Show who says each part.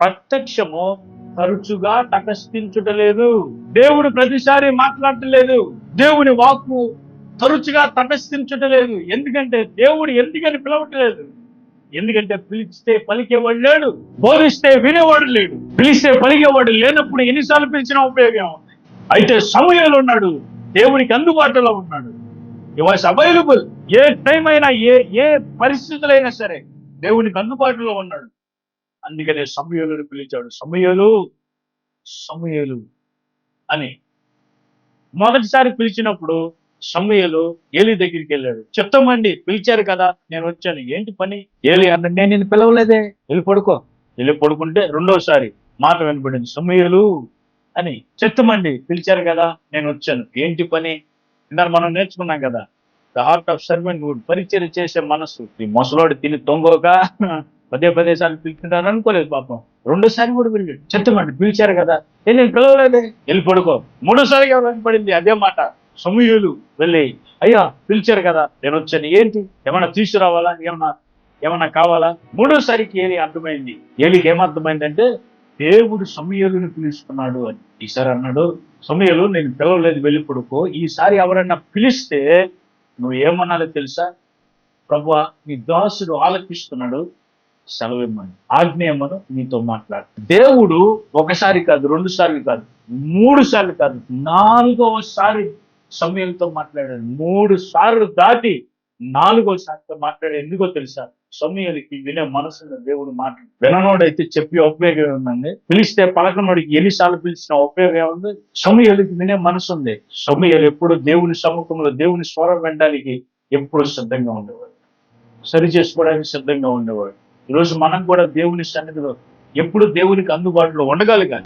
Speaker 1: ప్రత్యక్షము తరచుగా తటస్థించుటలేదు. దేవుడు ప్రతిసారి మాట్లాడటలేదు. దేవుని వాక్కు తరచుగా తటస్థించుటలేదు. ఎందుకంటే దేవుడు ఎందుకని పిలవట్లేదు? ఎందుకంటే పిలిస్తే పలికేవాడు లేడు, బోధిస్తే వినేవాడు లేడు. పిలిస్తే పలికేవాడు లేనప్పుడు ఎన్నిసార్లు పిలిచినా ఉపయోగం ఉంది. అయితే సమూయేలు ఉన్నాడు, దేవునికి అందుబాటులో ఉన్నాడు. He was available. A time అయినా, ఏ ఏ పరిస్థితులైనా సరే దేవునికి అందుబాటులో ఉన్నాడు. అందుకనే సమూయేలుని పిలిచాడు. సమూయేలు, సమూయేలు అని. మొదటిసారి పిలిచినప్పుడు సమూయేలు ఏలీ దగ్గరికి వెళ్ళాడు. చెప్తామండి, పిలిచారు కదా, నేను వచ్చాను, ఏంటి పని? ఏలీ అన్నాడు, నేను నిన్ను పిలవలేదే, వెళ్ళి పడుకో. వెళ్ళి పడుకుంటే రెండోసారి మాట వినపడింది, సమూయేలు అని. చెప్తామండి, పిలిచారు కదా, నేను వచ్చాను, ఏంటి పని? ఇందాక మనం నేర్చుకున్నాం కదా, the heart of servanthood, పరిచర్య చేసే మనసు. ఈ ముసలోడు తిని తొంగోక పదే సార్లు పిలుచుకుంటాను అనుకోలేదు పాపం. రెండోసారి కూడా వెళ్ళాడు. చెప్తామండి, పిలిచారు కదా, నేను పిలవలేదే, వెళ్ళి పడుకో. మూడోసారి వినపడింది అదే మాట. సమూయేలు వెళ్ళి, అయ్యా పిలిచారు కదా, నేను వచ్చాను, ఏంటి? ఏమన్నా తీసుకురావాలా? ఏమన్నా కావాలా? మూడోసారికి ఏలి అర్థమైంది. ఏలికి ఏమర్థమైందంటే దేవుడు సమూయేలుని పిలుస్తున్నాడు అని. ఈసారి అన్నాడు, సమూయేలు, నేను పిలవలేదు, వెళ్ళి పడుకో. ఈసారి ఎవరన్నా పిలిస్తే నువ్వు ఏమన్నాలో తెలుసా? ప్రభువా, నీ దాసుడు ఆలకిస్తున్నాడు, సెలవిమ్మని, ఆజ్ఞేయమను, నీతో మాట్లాడు. దేవుడు ఒకసారి కాదు, 2 సార్లు కాదు, 3 సార్లు కాదు, 4వసారి సమూయేలుతో మాట్లాడాడు. 3 సార్లు దాటి 4వసారితో మాట్లాడాడు. ఎందుకో తెలుసా? సమూయేలుకి వినే మనసున్న దేవుడు మాట. విననోడైతే చెప్పి ఉపయోగం ఉందండి. పిలిస్తే పలకనోడికి ఎన్నిసార్లు పిలిచిన ఉపయోగం ఏముంది? సమూయేలుకి వినే మనసు ఉంది. సమూయేలు ఎప్పుడు దేవుని సముఖంలో దేవుని స్వరం వినడానికి ఎప్పుడు సిద్ధంగా ఉండేవాడు, సరి చేసుకోవడానికి సిద్ధంగా ఉండేవాడు. ఈరోజు మనం కూడా దేవుని సన్నిధిలో ఎప్పుడు దేవునికి అందుబాటులో ఉండగలగాలి.